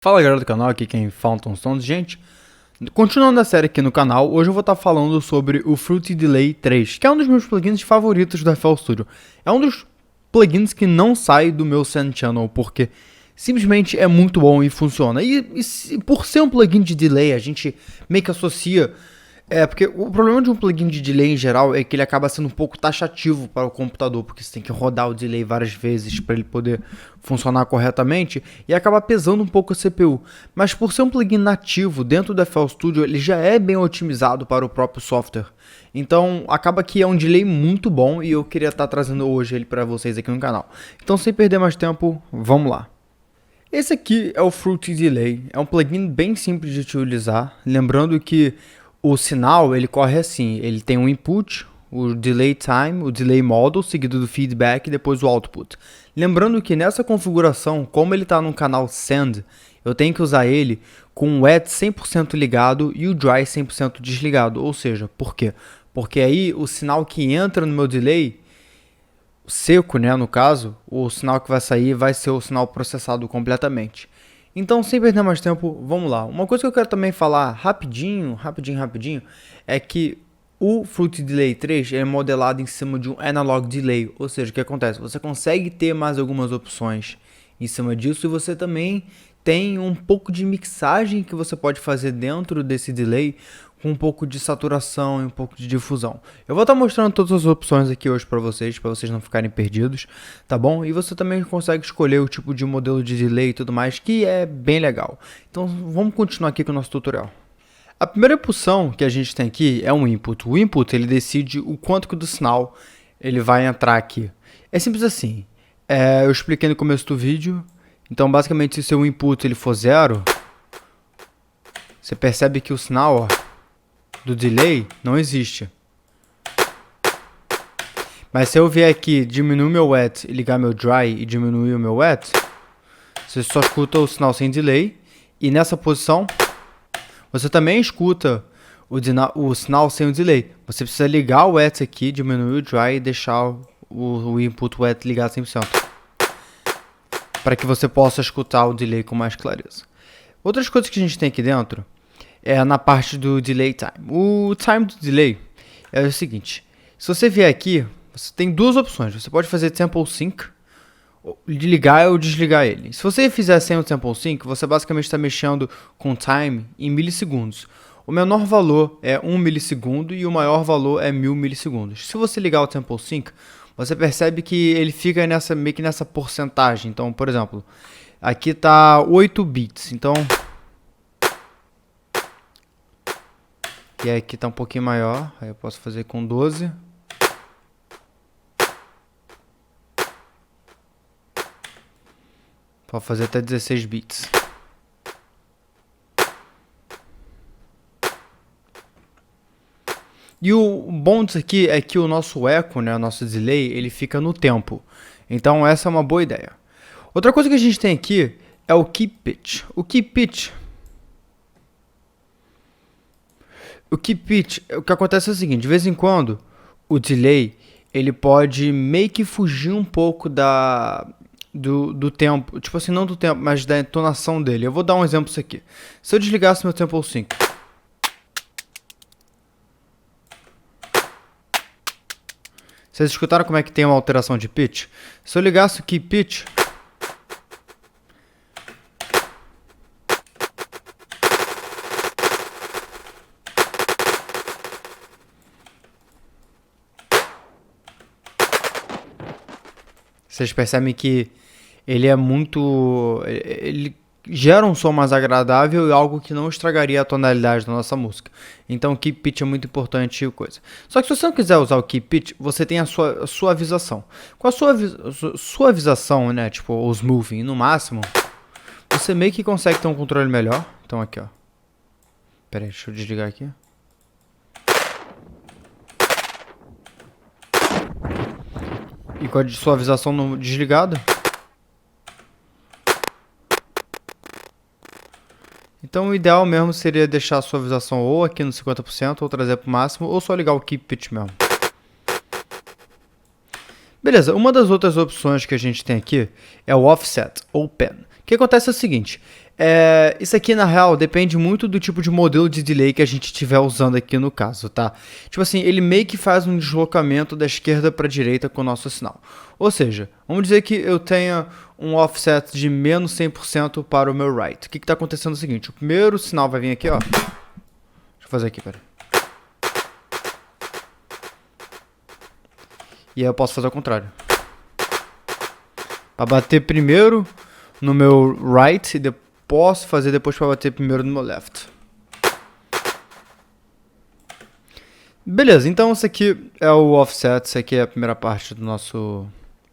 Fala galera do canal, aqui quem fala é o Tom Stones. Gente, continuando a série aqui no canal, hoje eu vou estar falando sobre o Fruity Delay 3, que é um dos meus plugins favoritos do FL Studio. É um dos plugins que não sai do meu Send Channel, porque simplesmente é muito bom e funciona. Por ser um plugin de delay, a gente meio que associa... porque o problema de um plugin de delay em geral é que ele acaba sendo um pouco taxativo para o computador, porque você tem que rodar o delay várias vezes para ele poder funcionar corretamente e acaba pesando um pouco a CPU. Mas por ser um plugin nativo dentro do FL Studio, ele já é bem otimizado para o próprio software. Então acaba que é um delay muito bom e eu queria estar trazendo hoje ele para vocês aqui no canal. Então sem perder mais tempo, vamos lá. Esse aqui é o Fruity Delay, é um plugin bem simples de utilizar, lembrando que o sinal ele corre assim, ele tem um input, o delay time, o delay model, seguido do feedback e depois o output. Lembrando que nessa configuração, como ele está no canal send, eu tenho que usar ele com o wet 100% ligado e o dry 100% desligado. Ou seja, por quê? Porque aí o sinal que entra no meu delay seco, né, no caso, o sinal que vai sair vai ser o sinal processado completamente. Então, sem perder mais tempo, vamos lá. Uma coisa que eu quero também falar rapidinho, é que o Fruity Delay 3 é modelado em cima de um Analog Delay, ou seja, o que acontece? Você consegue ter mais algumas opções em cima disso e você também tem um pouco de mixagem que você pode fazer dentro desse delay com um pouco de saturação e um pouco de difusão. Eu vou estar mostrando todas as opções aqui hoje para vocês não ficarem perdidos, tá bom? E você também consegue escolher o tipo de modelo de delay e tudo mais, que é bem legal. Então vamos continuar aqui com o nosso tutorial. A primeira opção que a gente tem aqui é um input. O input ele decide o quanto que do sinal ele vai entrar aqui. É simples assim. Eu expliquei no começo do vídeo. Então basicamente se o seu input ele for 0, você percebe que o sinal do delay não existe. Mas se eu vier aqui, diminuir o meu wet e ligar meu dry e diminuir o meu wet, você só escuta o sinal sem delay. E nessa posição, você também escuta o sinal sem o delay. Você precisa ligar o wet aqui, diminuir o dry e deixar o input wet ligado 100%. Para que você possa escutar o delay com mais clareza. Outras coisas que a gente tem aqui dentro é na parte do delay time. O time do delay é o seguinte. Se você vier aqui, você tem duas opções. Você pode fazer sample sync, ligar ou desligar ele. Se você fizer sem o sample sync, você basicamente está mexendo com time em milissegundos. O menor valor é 1 milissegundo e o maior valor é 1000 milissegundos. Se você ligar o sample sync, você percebe que ele fica meio que nessa porcentagem. Então, por exemplo, aqui está 8 bits. Então, e aqui está um pouquinho maior. Aí eu posso fazer com 12. Pode fazer até 16 bits. E o bom disso aqui é que o nosso eco, né, o nosso delay, ele fica no tempo. Então essa é uma boa ideia. Outra coisa que a gente tem aqui é o Keep Pitch. O Keep Pitch, o que acontece é o seguinte, de vez em quando o delay ele pode meio que fugir um pouco do tempo, tipo assim, não do tempo, mas da entonação dele. Eu vou dar um exemplo disso aqui. Se eu desligasse meu sample sync, vocês escutaram como é que tem uma alteração de pitch? Se eu ligasse o Keep Pitch, vocês percebem que ele é muito... ele gera um som mais agradável e algo que não estragaria a tonalidade da nossa música. Então o Keep Pitch é muito importante e coisa. Só que se você não quiser usar o Keep Pitch, você tem a sua suavização. Com a suavização, né, tipo o smoothing no máximo, você meio que consegue ter um controle melhor. Então aqui, ó. Pera aí, deixa eu desligar aqui. E com a suavização no desligado. Então o ideal mesmo seria deixar a suavização ou aqui no 50% ou trazer para o máximo, ou só ligar o Keep Pitch mesmo. Beleza, uma das outras opções que a gente tem aqui é o offset, ou pen. O que acontece é o seguinte, isso aqui na real depende muito do tipo de modelo de delay que a gente estiver usando aqui no caso, tá? Tipo assim, ele meio que faz um deslocamento da esquerda para a direita com o nosso sinal. Ou seja, vamos dizer que eu tenha um offset de menos 100% para o meu right. O que está acontecendo é o seguinte, o primeiro sinal vai vir aqui, ó. Deixa eu fazer aqui, peraí. E aí eu posso fazer ao contrário. Para bater primeiro no meu right e posso fazer depois para bater primeiro no meu left. Beleza, então isso aqui é o offset, isso aqui é a primeira parte do nosso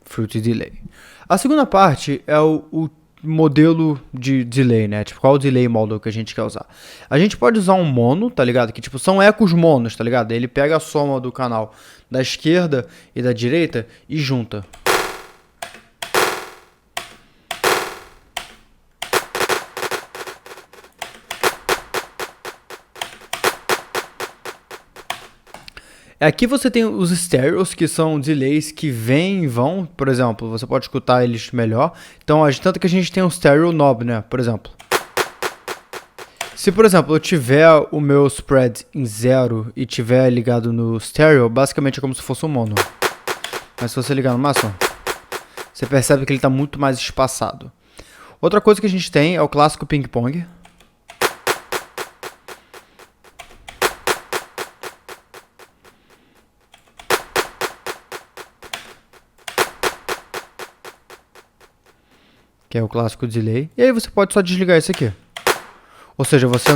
Fruity Delay. A segunda parte é o modelo de delay, né? Tipo, qual o delay model que a gente quer usar. A gente pode usar um mono, tá ligado? Que tipo, são ecos monos, tá ligado? Ele pega a soma do canal da esquerda e da direita e junta. Aqui você tem os stereos, que são delays que vêm e vão, por exemplo, você pode escutar eles melhor. Então, tanto que a gente tem um stereo knob, né, por exemplo. Se, por exemplo, eu tiver o meu spread em 0 e tiver ligado no stereo, basicamente é como se fosse um mono. Mas se você ligar no máximo, você percebe que ele está muito mais espaçado. Outra coisa que a gente tem é o clássico ping-pong. Que é o clássico delay. E aí você pode só desligar isso aqui. Ou seja, você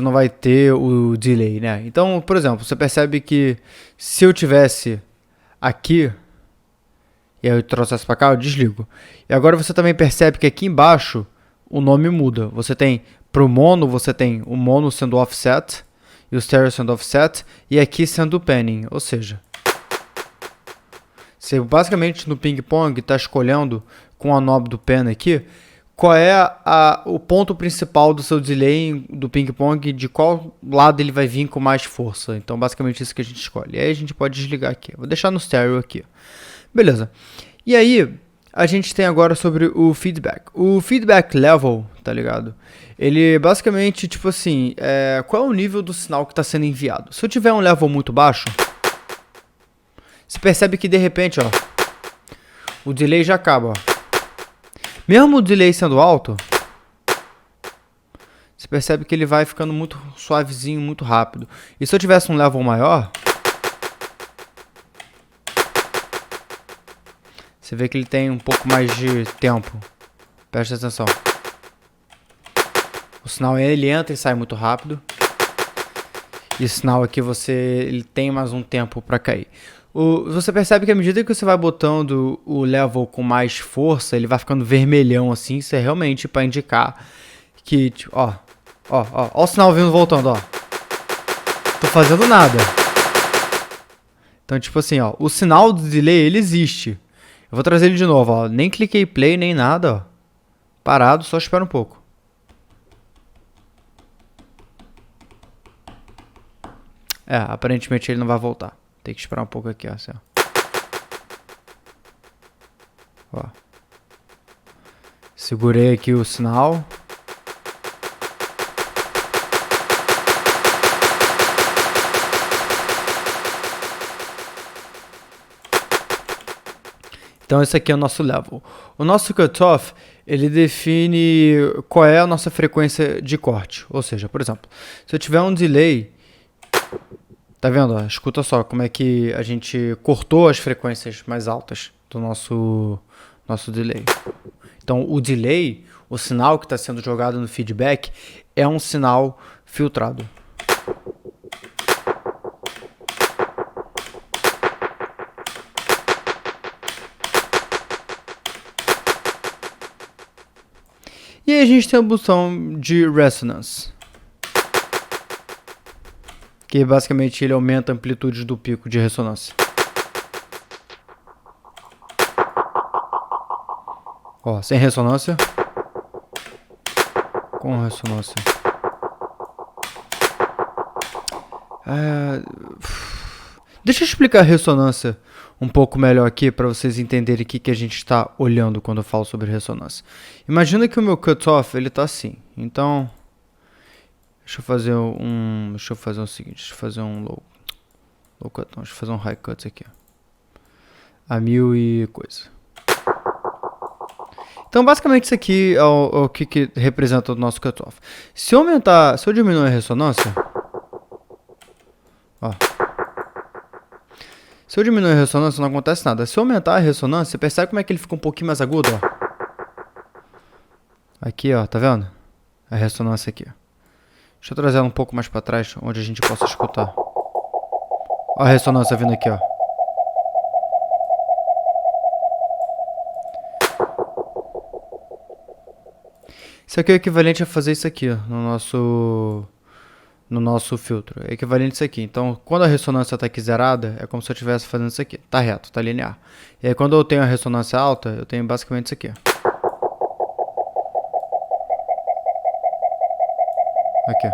não vai ter o delay, né? Então, por exemplo, você percebe que se eu tivesse aqui e aí eu trouxesse para cá, eu desligo. E agora você também percebe que aqui embaixo o nome muda. Você tem pro mono, você tem o mono sendo offset e o stereo sendo offset e aqui sendo panning, ou seja, você basicamente no ping-pong está escolhendo com a knob do pen aqui qual é o ponto principal do seu delay do ping-pong, de qual lado ele vai vir com mais força. Então basicamente isso que a gente escolhe. E aí a gente pode desligar aqui. Vou deixar no stereo aqui. Beleza. E aí a gente tem agora sobre o feedback. O feedback level, tá ligado? Ele basicamente tipo assim, qual é o nível do sinal que está sendo enviado. Se eu tiver um level muito baixo, você percebe que de repente, ó, o delay já acaba, ó. Mesmo o delay sendo alto, você percebe que ele vai ficando muito suavezinho, muito rápido. E se eu tivesse um level maior, você vê que ele tem um pouco mais de tempo. Presta atenção. O sinal ele entra e sai muito rápido. E o sinal aqui ele tem mais um tempo para cair. Você percebe que à medida que você vai botando o level com mais força, ele vai ficando vermelhão assim. Isso é realmente para indicar que, tipo, ó o sinal vindo voltando, ó. Tô fazendo nada. Então, tipo assim, ó, o sinal do delay ele existe. Eu vou trazer ele de novo, ó. Nem cliquei play nem nada, ó. Parado, só espera um pouco. Aparentemente ele não vai voltar. Tem que esperar um pouco aqui, ó, assim, ó. Segurei aqui o sinal. Então esse aqui é o nosso level. O nosso cutoff, ele define qual é a nossa frequência de corte. Ou seja, por exemplo, se eu tiver um delay, tá vendo? Ó, escuta só como é que a gente cortou as frequências mais altas do nosso delay. Então o delay, o sinal que está sendo jogado no feedback, é um sinal filtrado. E aí a gente tem a botão de Resonance, que basicamente ele aumenta a amplitude do pico de ressonância. Ó, sem ressonância. Com ressonância. Deixa eu explicar a ressonância um pouco melhor aqui para vocês entenderem o que a gente está olhando quando eu falo sobre ressonância. Imagina que o meu cutoff ele tá assim. Então, deixa eu fazer o seguinte, deixa eu fazer um low cut, não, deixa eu fazer um high cut aqui. A 1000 e coisa. Então, basicamente isso aqui é o que representa o nosso cutoff. Se eu diminuir a ressonância, ó. Se eu diminuir a ressonância, não acontece nada. Se eu aumentar a ressonância, você percebe como é que ele fica um pouquinho mais agudo, ó. Aqui, ó, tá vendo? A ressonância aqui. Deixa eu trazer ela um pouco mais pra trás, onde a gente possa escutar. Ó a ressonância vindo aqui, ó. Isso aqui é o equivalente a fazer isso aqui, ó, no nosso filtro. É equivalente a isso aqui. Então, quando a ressonância está aqui zerada, é como se eu estivesse fazendo isso aqui. Tá reto, tá linear. E aí, quando eu tenho a ressonância alta, eu tenho basicamente isso aqui. Aqui.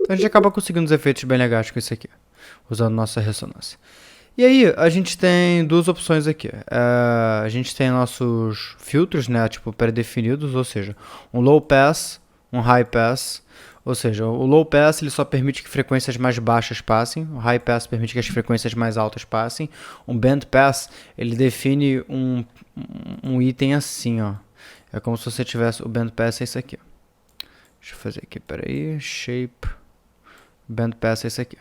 Então, a gente acaba conseguindo os efeitos bem legais com isso aqui, usando nossa ressonância. E aí, a gente tem duas opções aqui. A gente tem nossos filtros, né, tipo pré-definidos, ou seja, um low pass, um high pass. Ou seja, o low pass ele só permite que frequências mais baixas passem, o high pass permite que as frequências mais altas passem. Um band pass, ele define um item assim, ó. É como se você tivesse, o band pass é isso aqui. Deixa eu fazer aqui, peraí, shape, band pass é isso aqui.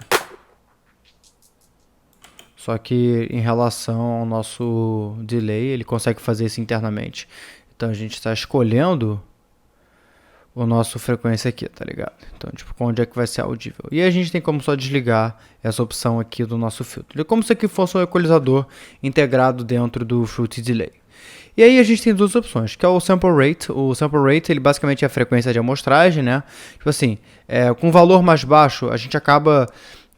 Só que em relação ao nosso delay, ele consegue fazer isso internamente. Então a gente está escolhendo o nosso frequência aqui, tá ligado? Então, tipo, onde é que vai ser audível. E a gente tem como só desligar essa opção aqui do nosso filtro. É como se aqui fosse um equalizador integrado dentro do Fruity Delay. E aí a gente tem duas opções, que é o sample rate. O sample rate, ele basicamente é a frequência de amostragem, né? Tipo assim, com valor mais baixo, a gente acaba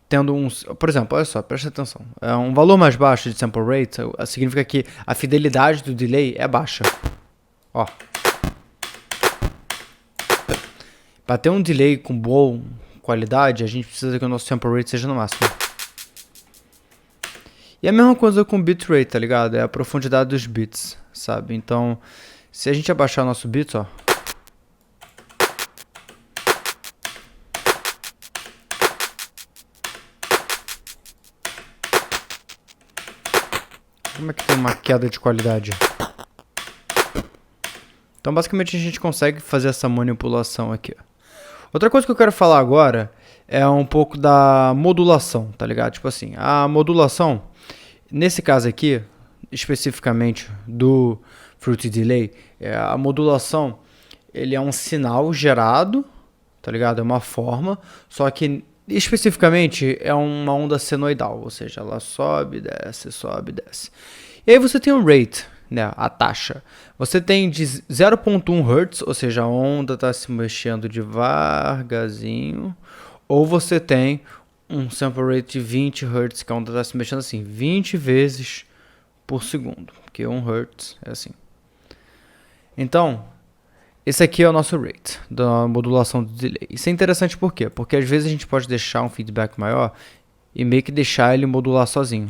tendo por exemplo, olha só, presta atenção. Um valor mais baixo de sample rate significa que a fidelidade do delay é baixa. Ó. Para ter um delay com boa qualidade, a gente precisa que o nosso sample rate seja no máximo. E a mesma coisa com bitrate, tá ligado? É a profundidade dos bits, sabe? Então, se a gente abaixar o nosso bits, ó. Como é que tem uma queda de qualidade? Então, basicamente, a gente consegue fazer essa manipulação aqui. Outra coisa que eu quero falar agora é um pouco da modulação, tá ligado? Tipo assim, a modulação, nesse caso aqui, especificamente do Fruity Delay, a modulação, ele é um sinal gerado, tá ligado? É uma forma, só que especificamente é uma onda senoidal, ou seja, ela sobe, desce, sobe, desce. E aí você tem o rate, né, a taxa. Você tem de 0.1 Hz, ou seja, a onda está se mexendo devagarzinho, ou você tem um sample rate de 20 Hz, que a onda está se mexendo assim, 20 vezes por segundo, porque 1 Hz é assim. Então, esse aqui é o nosso rate da modulação do delay. Isso é interessante por quê? Porque às vezes a gente pode deixar um feedback maior e meio que deixar ele modular sozinho.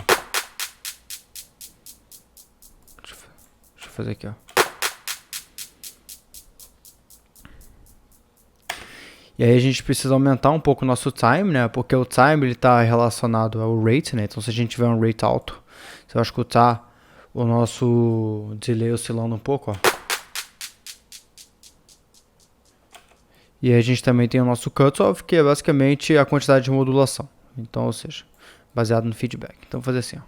Deixa eu fazer aqui, ó. E aí a gente precisa aumentar um pouco o nosso time, né? Porque o time está relacionado ao rate, né? Então se a gente tiver um rate alto, você vai escutar o nosso delay oscilando um pouco, ó. E aí a gente também tem o nosso cutoff, que é basicamente a quantidade de modulação. Então, ou seja, baseado no feedback. Então, vou fazer assim, ó.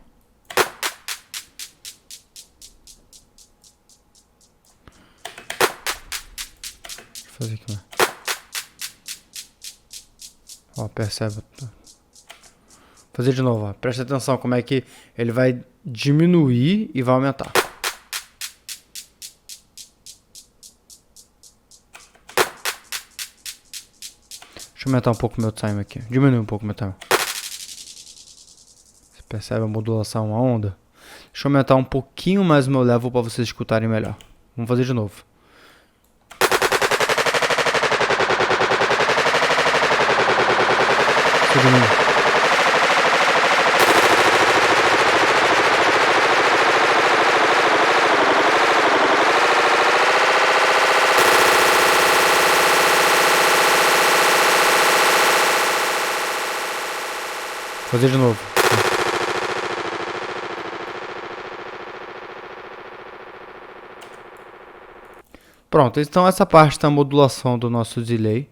Deixa eu fazer aqui, né? Ó, percebe? Vou fazer de novo, ó. Presta atenção como é que ele vai diminuir e vai aumentar. Deixa eu aumentar um pouco o meu time aqui. Diminuir um pouco o meu time. Você percebe a modulação, a onda? Deixa eu aumentar um pouquinho mais o meu level para vocês escutarem melhor. Vamos fazer de novo. Volta de novo. Fazer de novo. Pronto, então essa parte da modulação do nosso delay.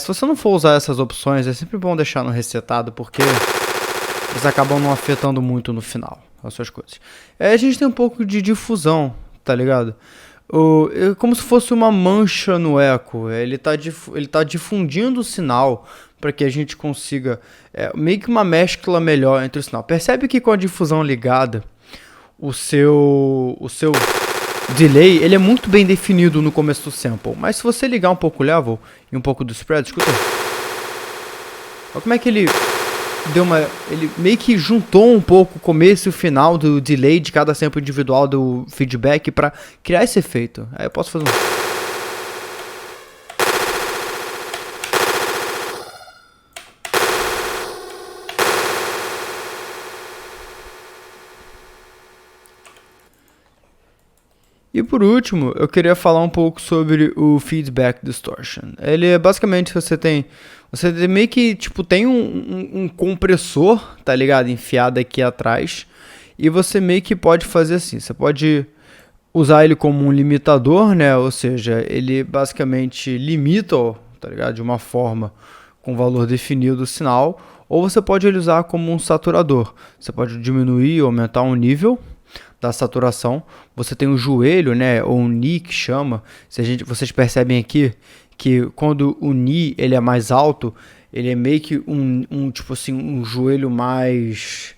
Se você não for usar essas opções, é sempre bom deixar no resetado, porque eles acabam não afetando muito no final as suas coisas. A gente tem um pouco de difusão, tá ligado? É como se fosse uma mancha no eco. Ele tá difundindo o sinal para que a gente consiga meio que uma mescla melhor entre o sinal. Percebe que com a difusão ligada, o seu delay ele é muito bem definido no começo do sample. Mas se você ligar um pouco o level e um pouco do spread, escuta. Olha como é que ele ele meio que juntou um pouco o começo e o final do delay de cada sample individual do feedback para criar esse efeito. Aí eu posso fazer um... E por último, eu queria falar um pouco sobre o Feedback Distortion. Ele é basicamente você meio que tipo tem um compressor, tá ligado, enfiado aqui atrás, e você meio que pode fazer assim, você pode usar ele como um limitador, né? Ou seja, ele basicamente limita, tá ligado, de uma forma com valor definido do sinal, ou você pode usar como um saturador. Você pode diminuir ou aumentar um nível da saturação. Você tem o joelho, né, ou o knee que chama. Vocês percebem aqui que quando o knee ele é mais alto, ele é meio que tipo assim, um joelho mais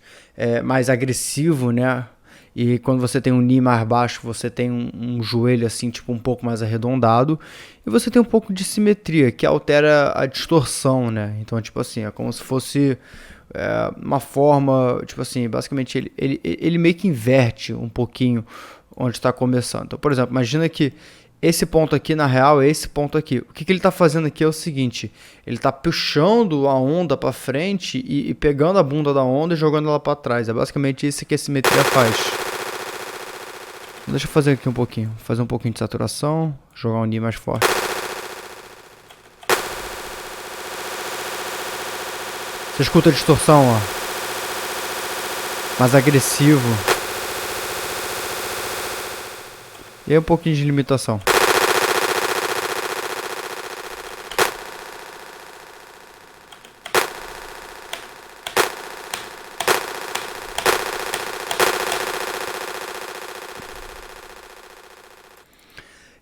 agressivo, né? E quando você tem um knee mais baixo, você tem um joelho assim, tipo um pouco mais arredondado. E você tem um pouco de simetria, que altera a distorção, né? Então, tipo assim, é como se fosse uma forma, tipo assim, basicamente ele meio que inverte um pouquinho onde está começando. Então, por exemplo, imagina que esse ponto aqui, na real, é esse ponto aqui. O que ele está fazendo aqui é o seguinte, ele está puxando a onda para frente e pegando a bunda da onda e jogando ela para trás. É basicamente isso que a simetria faz. Deixa eu fazer aqui um pouquinho, fazer um pouquinho de saturação, jogar um nível mais forte. Você escuta a distorção, ó. Mais agressivo. E aí um pouquinho de limitação.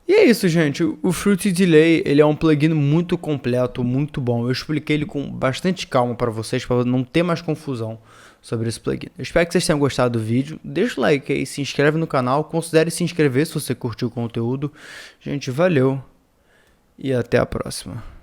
E é isso, gente. O Fruity Delay ele é um plugin muito completo, muito bom. Eu expliquei ele com bastante calma para vocês, para não ter mais confusão sobre esse plugin. Eu espero que vocês tenham gostado do vídeo. Deixa o like aí, se inscreve no canal. Considere se inscrever se você curtiu o conteúdo. Gente, valeu e até a próxima.